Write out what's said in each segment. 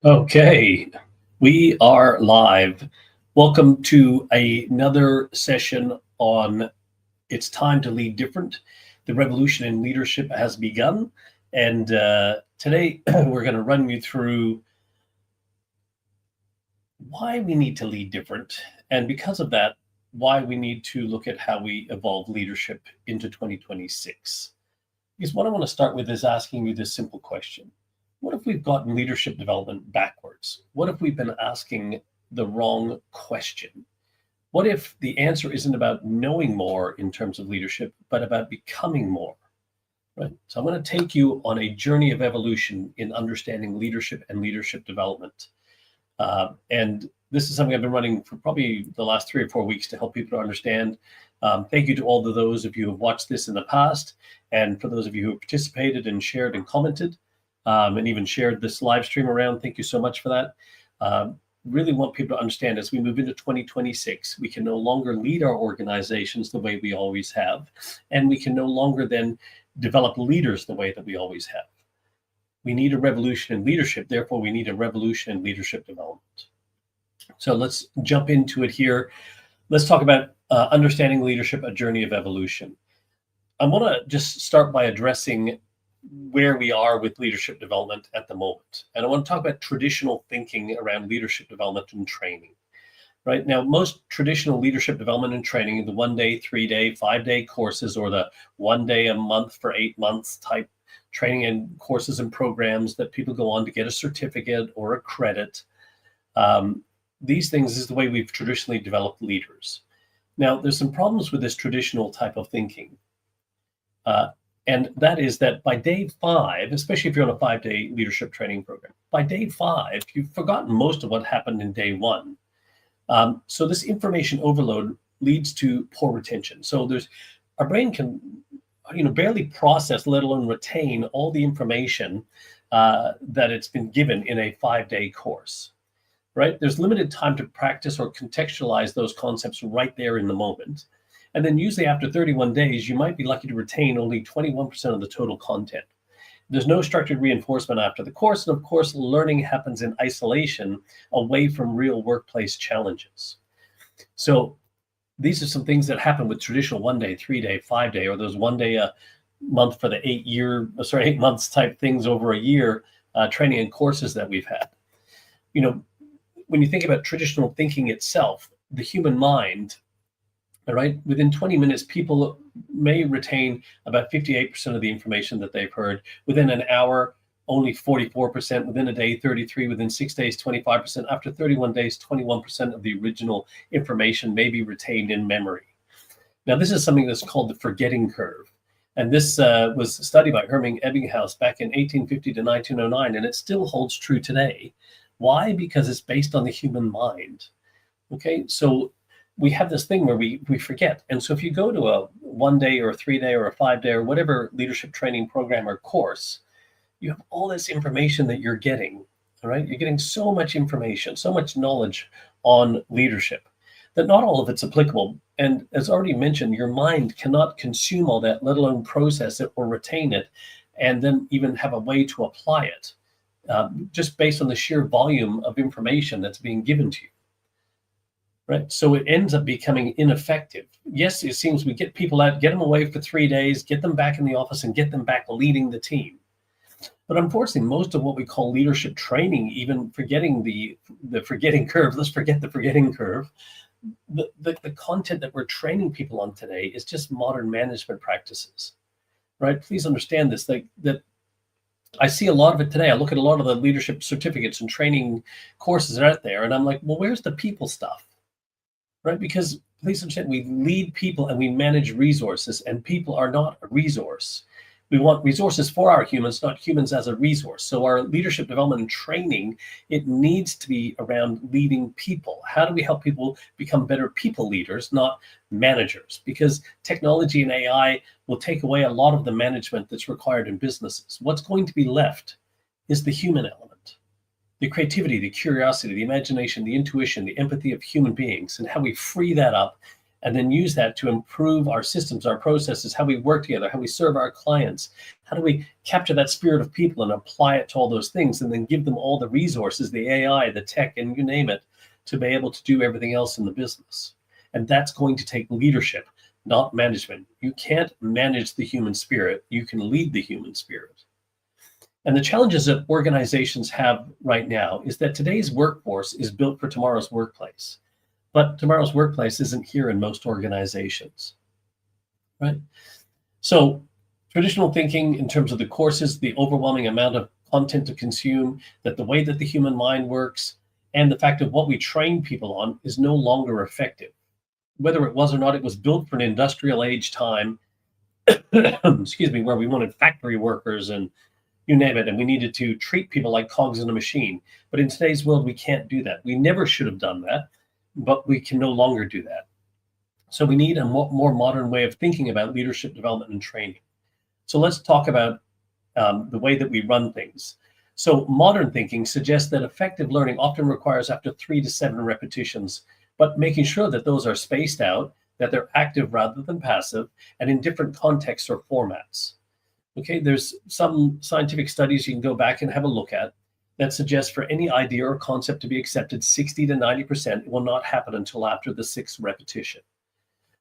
Okay, we are live. Welcome to another session on It's Time to Lead Different. The revolution in leadership has begun. And today we're going to run you through why we need to lead different. And because of that, why we need to look at how we evolve leadership into 2026. Because what I want to start with is asking you this simple question. What if we've gotten leadership development backwards? What if we've been asking the wrong question? What if the answer isn't about knowing more in terms of leadership, but about becoming more? Right. So I'm going to take you on a journey of evolution in understanding leadership and leadership development. And this is something I've been running for probably the last 3 or 4 weeks to help people to understand. Thank you to all of those of you who have watched this in the past, and for those of you who have participated and shared and commented, and even shared this live stream around. Thank you so much for that. Really want people to understand as we move into 2026, we can no longer lead our organizations the way we always have, and we can no longer then develop leaders the way that we always have. We need a revolution in leadership. Therefore, we need a revolution in leadership development. So let's jump into it here. Let's talk about understanding leadership, a journey of evolution. I want to just start by addressing where we are with leadership development at the moment. And I want to talk about traditional thinking around leadership development and training. Right now, most traditional leadership development and training, the 1 day, 3 day, 5 day courses, or the 1 day a month for 8 months type training and courses and programs that people go on to get a certificate or a credit. These things is the way we've traditionally developed leaders. Now, there's some problems with this traditional type of thinking. And that is that by day 5, especially if you're on a 5 day leadership training program, by day 5, you've forgotten most of what happened in day 1. So this information overload leads to poor retention. So our brain can, barely process, let alone retain all the information that it's been given in a 5 day course, right? There's limited time to practice or contextualize those concepts right there in the moment. And then usually after 31 days, you might be lucky to retain only 21% of the total content. There's no structured reinforcement after the course. And of course, learning happens in isolation away from real workplace challenges. So these are some things that happen with traditional 1 day, 3 day, 5 day, or those 1 day a month for the 8 months type things over a year, training and courses that we've had. When you think about traditional thinking itself, the human mind, all right, within 20 minutes, people may retain about 58% of the information that they've heard. Within an hour, only 44%. Within a day, 33%. Within 6 days, 25%. After 31 days, 21% of the original information may be retained in memory. Now, this is something that's called the forgetting curve. And this was studied by Hermann Ebbinghaus back in 1850 to 1909, and it still holds true today. Why? Because it's based on the human mind. Okay, so we have this thing where we forget. And so if you go to a 1 day or a 3 day or a 5 day or whatever leadership training program or course, you have all this information that you're getting, all right? You're getting so much information, so much knowledge on leadership that not all of it's applicable. And as already mentioned, your mind cannot consume all that, let alone process it or retain it, and then even have a way to apply it, just based on the sheer volume of information that's being given to you. Right. So it ends up becoming ineffective. Yes, it seems we get people out, get them away for 3 days, get them back in the office and get them back leading the team. But unfortunately, most of what we call leadership training, even forgetting the forgetting curve, let's forget the forgetting curve, the content that we're training people on today is just modern management practices, right? Please understand this, that I see a lot of it today. I look at a lot of the leadership certificates and training courses that are out there, and I'm like, well, where's the people stuff? Right? Because please understand, we lead people and we manage resources, and people are not a resource. We want resources for our humans, not humans as a resource. So our leadership development and training, it needs to be around leading people. How do we help people become better people leaders, not managers? Because technology and AI will take away a lot of the management that's required in businesses. What's going to be left is the human element. The creativity, the curiosity, the imagination, the intuition, the empathy of human beings, and how we free that up and then use that to improve our systems, our processes, how we work together, how we serve our clients. How do we capture that spirit of people and apply it to all those things, and then give them all the resources, the AI, the tech, and you name it, to be able to do everything else in the business? And that's going to take leadership, not management. You can't manage the human spirit. You can lead the human spirit. And the challenges that organizations have right now is that today's workforce is built for tomorrow's workplace. But tomorrow's workplace isn't here in most organizations, right? So traditional thinking in terms of the courses, the overwhelming amount of content to consume, that the way that the human mind works, and the fact of what we train people on is no longer effective. Whether it was or not, it was built for an industrial age time, excuse me, where we wanted factory workers and you name it, and we needed to treat people like cogs in a machine. But in today's world, we can't do that. We never should have done that, but we can no longer do that. So we need a more modern way of thinking about leadership development and training. So let's talk about the way that we run things. So modern thinking suggests that effective learning often requires up to 3 to 7 repetitions, but making sure that those are spaced out, that they're active rather than passive, and in different contexts or formats. Okay, there's some scientific studies you can go back and have a look at that suggest for any idea or concept to be accepted, 60 to 90% will not happen until after the 6th repetition.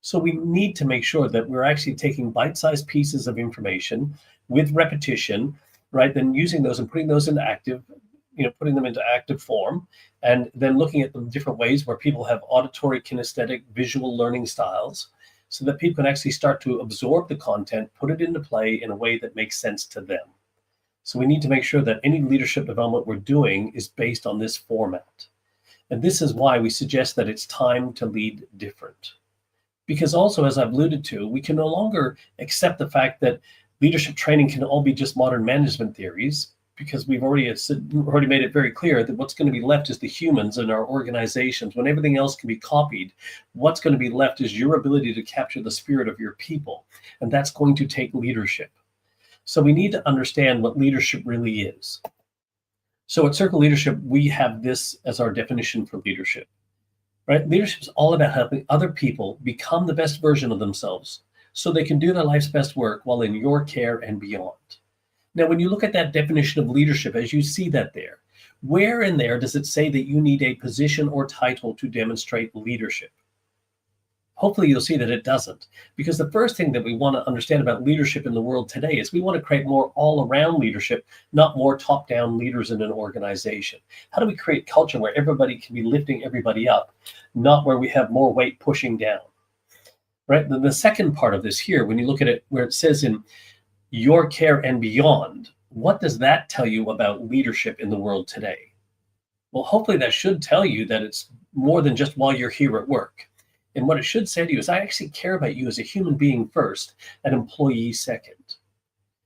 So we need to make sure that we're actually taking bite-sized pieces of information with repetition, right? Then using those and putting those into active, putting them into active form, and then looking at the different ways where people have auditory, kinesthetic, visual learning styles, so that people can actually start to absorb the content, put it into play in a way that makes sense to them. So we need to make sure that any leadership development we're doing is based on this format. And this is why we suggest that it's time to lead different. Because also, as I've alluded to, we can no longer accept the fact that leadership training can all be just modern management theories, because we've already made it very clear that what's going to be left is the humans in our organizations. When everything else can be copied, what's going to be left is your ability to capture the spirit of your people. And that's going to take leadership. So we need to understand what leadership really is. So at Circle Leadership, we have this as our definition for leadership, right? Leadership is all about helping other people become the best version of themselves so they can do their life's best work while in your care and beyond. Now, when you look at that definition of leadership, as you see that there, where in there does it say that you need a position or title to demonstrate leadership? Hopefully you'll see that it doesn't, because the first thing that we want to understand about leadership in the world today is we want to create more all-around leadership, not more top-down leaders in an organization. How do we create culture where everybody can be lifting everybody up, not where we have more weight pushing down, right? Then the second part of this here, when you look at it, where it says in your care and beyond, what does that tell you about leadership in the world today? Well, hopefully that should tell you that it's more than just while you're here at work. And what it should say to you is, I actually care about you as a human being first, an employee second.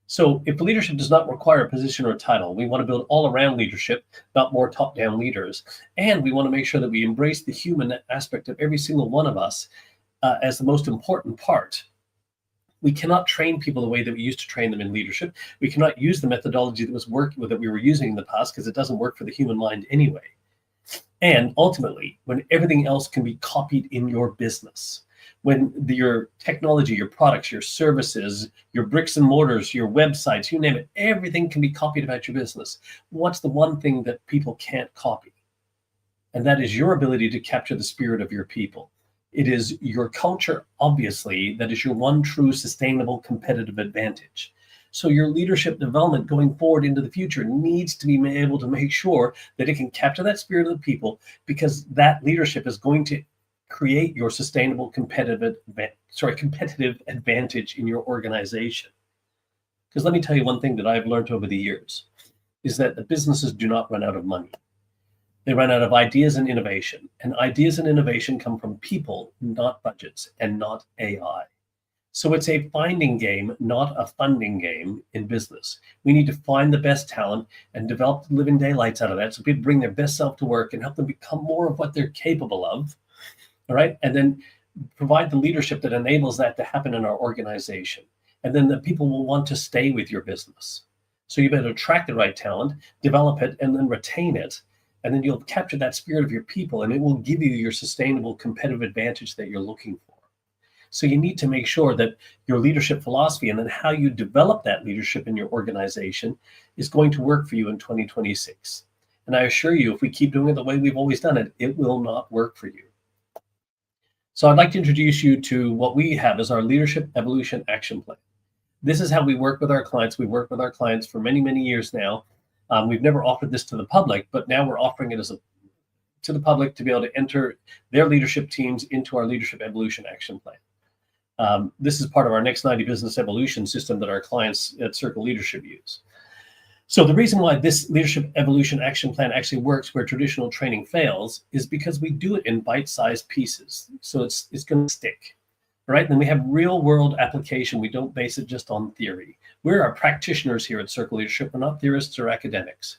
So if leadership does not require a position or a title, we want to build all-around leadership, not more top-down leaders. And we want to make sure that we embrace the human aspect of every single one of us as the most important part. We cannot train people the way that we used to train them in leadership. We cannot use the methodology that we were using in the past, because it doesn't work for the human mind anyway. And ultimately, when everything else can be copied in your business, when your technology, your products, your services, your bricks and mortars, your websites, you name it, everything can be copied about your business. What's the one thing that people can't copy? And that is your ability to capture the spirit of your people. It is your culture, obviously, that is your one true sustainable competitive advantage. So your leadership development going forward into the future needs to be able to make sure that it can capture that spirit of the people, because that leadership is going to create your sustainable competitive advantage in your organization. Because let me tell you one thing that I've learned over the years is that the businesses do not run out of money. They run out of ideas and innovation. And ideas and innovation come from people, not budgets, and not AI. So it's a finding game, not a funding game in business. We need to find the best talent and develop the living daylights out of that, so people bring their best self to work and help them become more of what they're capable of, all right? And then provide the leadership that enables that to happen in our organization. And then the people will want to stay with your business. So you better attract the right talent, develop it, and then retain it. And then you'll capture that spirit of your people, and it will give you your sustainable competitive advantage that you're looking for. So you need to make sure that your leadership philosophy and then how you develop that leadership in your organization is going to work for you in 2026. And I assure you, if we keep doing it the way we've always done it, it will not work for you. So I'd like to introduce you to what we have as our Leadership Evolution Action Plan. This is how we work with our clients. We work with our clients for many, many years now. We've never offered this to the public, but now we're offering it to the public to be able to enter their leadership teams into our Leadership Evolution Action Plan. This is part of our Next 90 Business Evolution system that our clients at Circle Leadership use. So the reason why this Leadership Evolution Action Plan actually works where traditional training fails is because we do it in bite-sized pieces. So it's going to stick, right? And then we have real-world application. We don't base it just on theory. We're our practitioners here at Circle Leadership. We're not theorists or academics,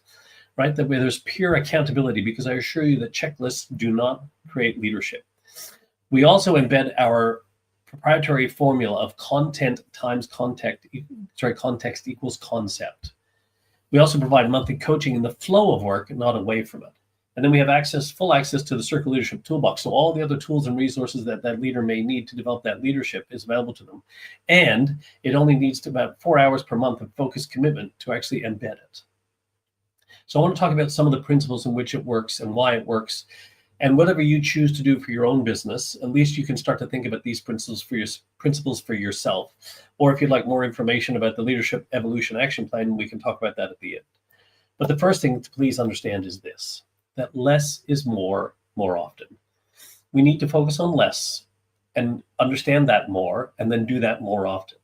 right? That way there's pure accountability, because I assure you that checklists do not create leadership. We also embed our proprietary formula of content times context equals concept. We also provide monthly coaching in the flow of work, not away from it. And then we have full access to the Circle Leadership Toolbox. So all the other tools and resources that that leader may need to develop that leadership is available to them. And it only needs about 4 hours per month of focused commitment to actually embed it. So I want to talk about some of the principles in which it works and why it works. And whatever you choose to do for your own business, at least you can start to think about these principles for yourself. Or if you'd like more information about the Leadership Evolution Action Plan, we can talk about that at the end. But the first thing to please understand is this, that less is more often. We need to focus on less and understand that more, and then do that more often.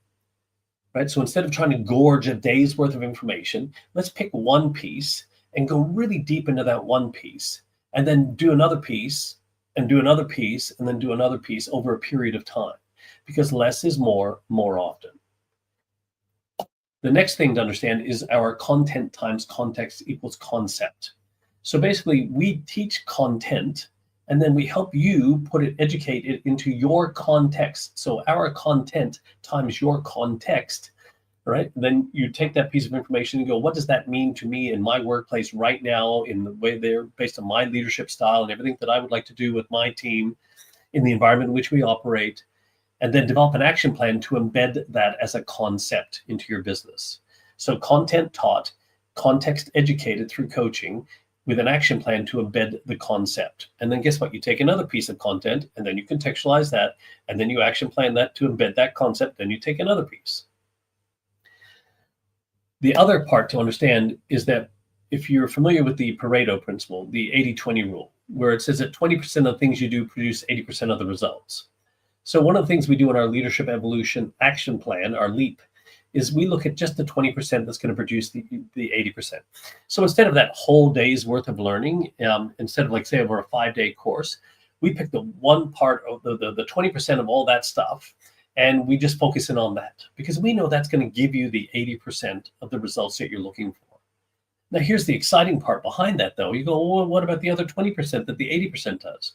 Right? So instead of trying to gorge a day's worth of information, let's pick one piece and go really deep into that one piece, and then do another piece, and do another piece, and then do another piece over a period of time, because less is more often. The next thing to understand is our content times context equals concept. So basically, we teach content, and then we help you educate it into your context. So our content times your context, right? Then you take that piece of information and go, what does that mean to me in my workplace right now, in the way they're based on my leadership style and everything that I would like to do with my team in the environment in which we operate, and then develop an action plan to embed that as a concept into your business. So content taught, context educated through coaching, with an action plan to embed the concept. And then guess what? You take another piece of content, and then you contextualize that, and then you action plan that to embed that concept, then you take another piece. The other part to understand is that if you're familiar with the Pareto principle, the 80-20 rule, where it says that 20% of things you do produce 80% of the results. So one of the things we do in our Leadership Evolution Action Plan, our LEAP, is we look at just the 20% that's going to produce the 80%. So instead of that whole day's worth of learning, instead of, like, say, over a 5-day course, we pick the one part of the 20% of all that stuff, and we just focus in on that, because we know that's going to give you the 80% of the results that you're looking for. Now, here's the exciting part behind that, though. You go, well, what about the other 20% that the 80% does?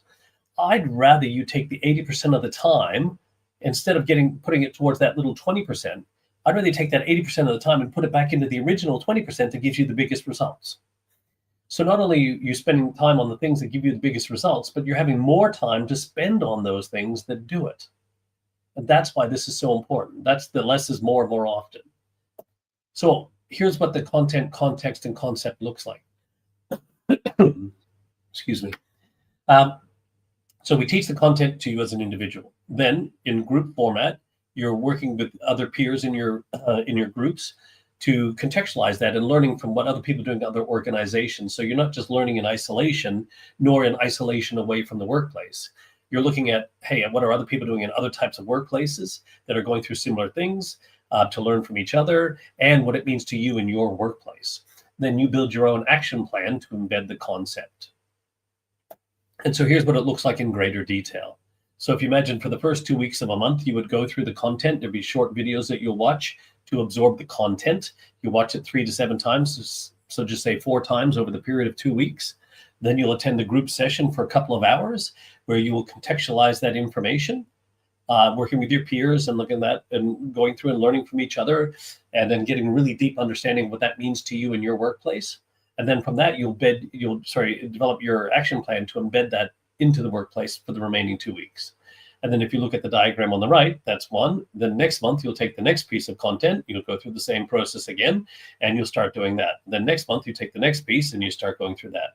I'd rather you take the 80% of the time, instead of putting it towards that little 20%, I'd rather take that 80% of the time and put it back into the original 20% that gives you the biggest results. So not only are you spending time on the things that give you the biggest results, but you're having more time to spend on those things that do it. And that's why this is so important. That's the less is more often. So here's what the content, context, and concept looks like. Excuse me. So we teach the content to you as an individual. Then in group format, you're working with other peers in your groups to contextualize that and learning from what other people are doing in other organizations. So you're not just learning in isolation, nor in isolation away from the workplace. You're looking at, hey, what are other people doing in other types of workplaces that are going through similar things, to learn from each other, and what it means to you in your workplace. Then you build your own action plan to embed the concept. And so here's what it looks like in greater detail. So if you imagine for the first 2 weeks of a month, you would go through the content. There'd be short videos that you'll watch to absorb the content. You watch it 3 to 7 times. So just say 4 times over the period of 2 weeks. Then you'll attend the group session for a couple of hours where you will contextualize that information, working with your peers and looking at that and going through and learning from each other, and then getting really deep understanding of what that means to you in your workplace. And then from that, you'll develop your action plan to embed that into the workplace for the remaining 2 weeks. And then if you look at the diagram on the right, that's one. Then next month, you'll take the next piece of content, you'll go through the same process again, and you'll start doing that. Then next month, you take the next piece and you start going through that.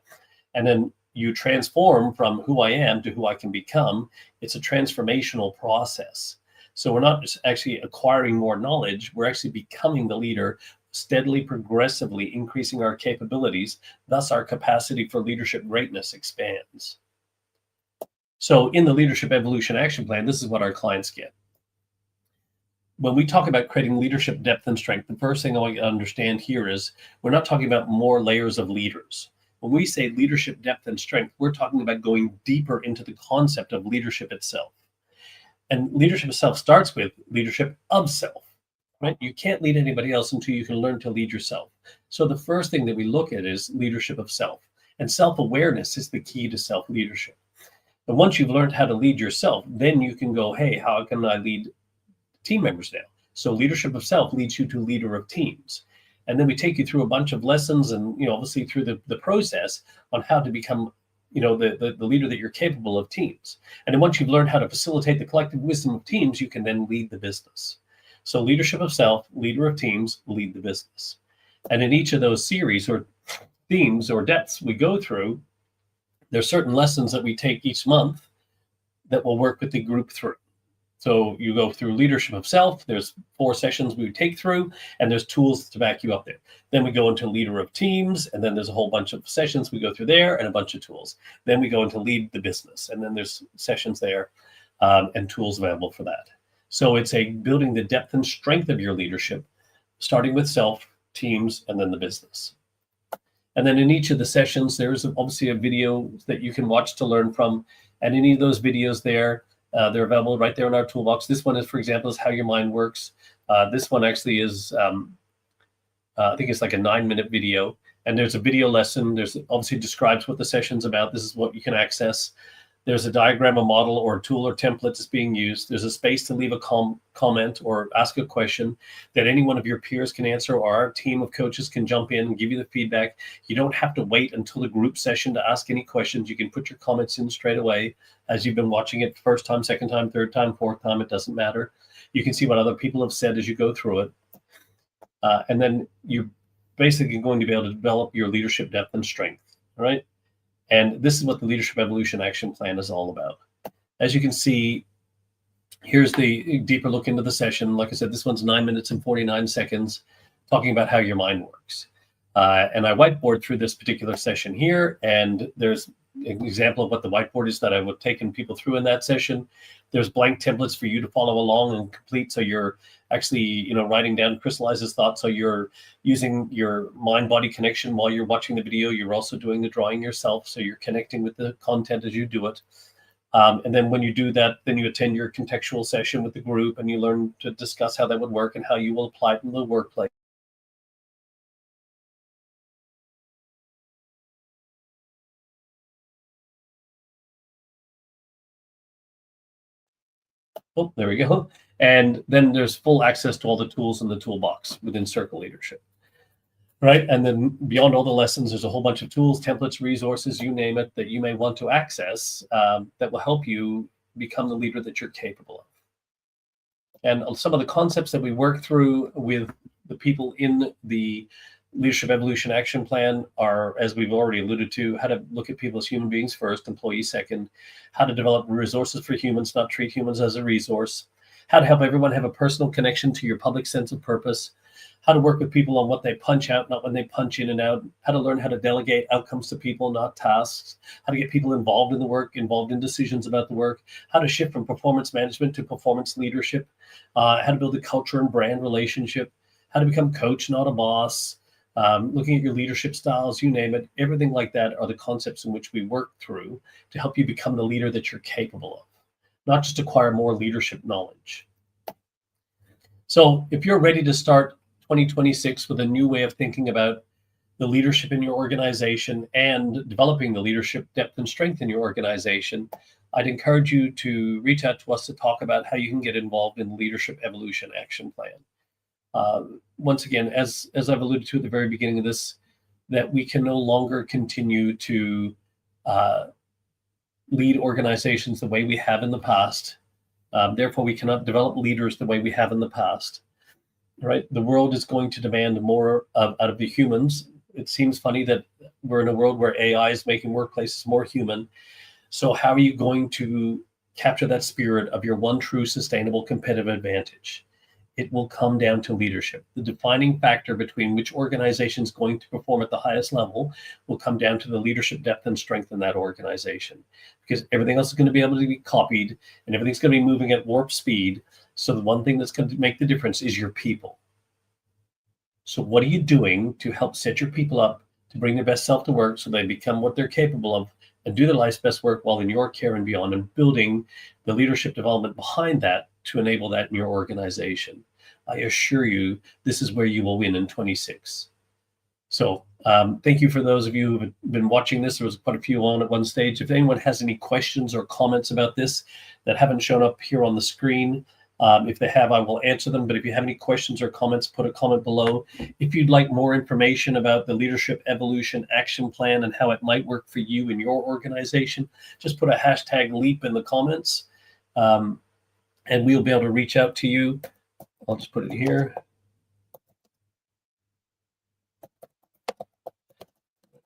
And then you transform from who I am to who I can become. It's a transformational process. So we're not just actually acquiring more knowledge, we're actually becoming the leader, steadily, progressively increasing our capabilities. Thus, our capacity for leadership greatness expands. So in the Leadership Evolution Action Plan, this is what our clients get. When we talk about creating leadership depth and strength, the first thing I want you to understand here is we're not talking about more layers of leaders. When we say leadership depth and strength, we're talking about going deeper into the concept of leadership itself. And leadership itself starts with leadership of self, right? You can't lead anybody else until you can learn to lead yourself. So the first thing that we look at is leadership of self. And self-awareness is the key to self-leadership. And once you've learned how to lead yourself, then you can go, hey, how can I lead team members now? So leadership of self leads you to leader of teams. And then we take you through a bunch of lessons and, obviously through the process on how to become, the leader that you're capable of teams. And then once you've learned how to facilitate the collective wisdom of teams, you can then lead the business. So leadership of self, leader of teams, lead the business. And in each of those series or themes or depths we go through, there's certain lessons that we take each month that will work with the group through. So you go through leadership of self, there's 4 sessions we take through, and there's tools to back you up there. Then we go into leader of teams, and then there's a whole bunch of sessions we go through there and a bunch of tools. Then we go into lead the business, and then there's sessions there and tools available for that. So it's a building the depth and strength of your leadership, starting with self, teams, and then the business. And then in each of the sessions, there's obviously a video that you can watch to learn from. And any of those videos there, they're available right there in our toolbox. This one is, for example, is how your mind works. This one actually is, I think it's like a 9-minute video. And there's a video lesson. There's obviously describes what the session's about. This is what you can access. There's a diagram, a model, or a tool or template that's being used. There's a space to leave a comment or ask a question that any one of your peers can answer, or our team of coaches can jump in and give you the feedback. You don't have to wait until the group session to ask any questions. You can put your comments in straight away as you've been watching it first time, second time, third time, fourth time. It doesn't matter. You can see what other people have said as you go through it. And then you're basically going to be able to develop your leadership depth and strength, right? And this is what the Leadership Evolution Action Plan is all about. As you can see, here's the deeper look into the session. Like I said, this one's 9 minutes and 49 seconds, talking about how your mind works. And I whiteboard through this particular session here, and there's an example of what the whiteboard is that I would take people through in that session. There's blank templates for you to follow along and complete. So you're actually, writing down crystallizes thoughts. So you're using your mind-body connection while you're watching the video. You're also doing the drawing yourself. So you're connecting with the content as you do it. And then when you do that, then you attend your contextual session with the group and you learn to discuss how that would work and how you will apply it in the workplace. Oh, there we go. And then there's full access to all the tools in the toolbox within Circle Leadership, right? And then beyond all the lessons, there's a whole bunch of tools, templates, resources, you name it, that you may want to access that will help you become the leader that you're capable of. And some of the concepts that we work through with the people in the Leadership Evolution Action Plan are, as we've already alluded to, how to look at people as human beings first, employees second, how to develop resources for humans, not treat humans as a resource, how to help everyone have a personal connection to your public sense of purpose, how to work with people on what they punch out, not when they punch in and out, how to learn how to delegate outcomes to people, not tasks, how to get people involved in the work, involved in decisions about the work, how to shift from performance management to performance leadership, how to build a culture and brand relationship, how to become coach, not a boss, looking at your leadership styles, you name it, everything like that are the concepts in which we work through to help you become the leader that you're capable of, not just acquire more leadership knowledge. So if you're ready to start 2026 with a new way of thinking about the leadership in your organization and developing the leadership depth and strength in your organization, I'd encourage you to reach out to us to talk about how you can get involved in the Leadership Evolution Action Plan. Once again, as I've alluded to at the very beginning of this, that we can no longer continue to lead organizations the way we have in the past Therefore, we cannot develop leaders the way we have in the past. Right? The world is going to demand more out of the humans. It seems funny that we're in a world where AI is making workplaces more human. So how are you going to capture that spirit of your one true sustainable competitive advantage? It will come down to leadership. The defining factor between which organization is going to perform at the highest level will come down to the leadership depth and strength in that organization, because everything else is going to be able to be copied and everything's going to be moving at warp speed. So the one thing that's going to make the difference is your people. So what are you doing to help set your people up to bring their best self to work so they become what they're capable of and do their life's best work while in your care and beyond, and building the leadership development behind that to enable that in your organization? I assure you, this is where you will win in 26. So thank you for those of you who have been watching this. There was quite a few on at one stage. If anyone has any questions or comments about this that haven't shown up here on the screen, if they have, I will answer them. But if you have any questions or comments, put a comment below. If you'd like more information about the Leadership Evolution Action Plan and how it might work for you in your organization, just put a hashtag LEAP in the comments, and we'll be able to reach out to you. I'll just put it here.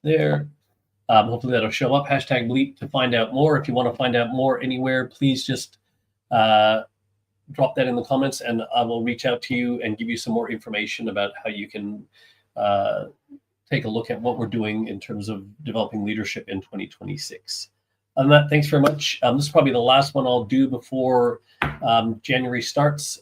There. Hopefully that'll show up, hashtag LEAP, to find out more. If you want to find out more anywhere, please just drop that in the comments and I will reach out to you and give you some more information about how you can take a look at what we're doing in terms of developing leadership in 2026. On that, thanks very much. This is probably the last one I'll do before January starts.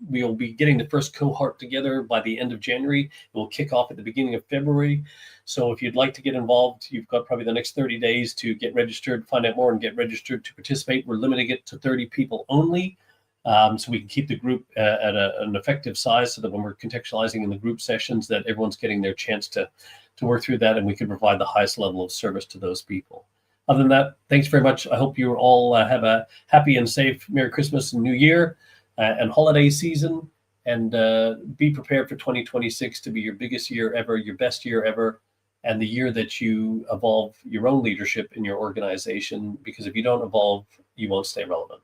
We'll be getting the first cohort together by the end of January. We'll kick off at the beginning of February. So if you'd like to get involved, you've got probably the next 30 days to get registered, find out more, and get registered to participate. We're limiting it to 30 people only, so we can keep the group at an effective size, so that when we're contextualizing in the group sessions, that everyone's getting their chance to work through that, and we can provide the highest level of service to those people. Other than that, thanks very much. I hope you all have a happy and safe Merry Christmas and New Year and holiday season, and be prepared for 2026 to be your biggest year ever, your best year ever, and the year that you evolve your own leadership in your organization, because if you don't evolve, you won't stay relevant.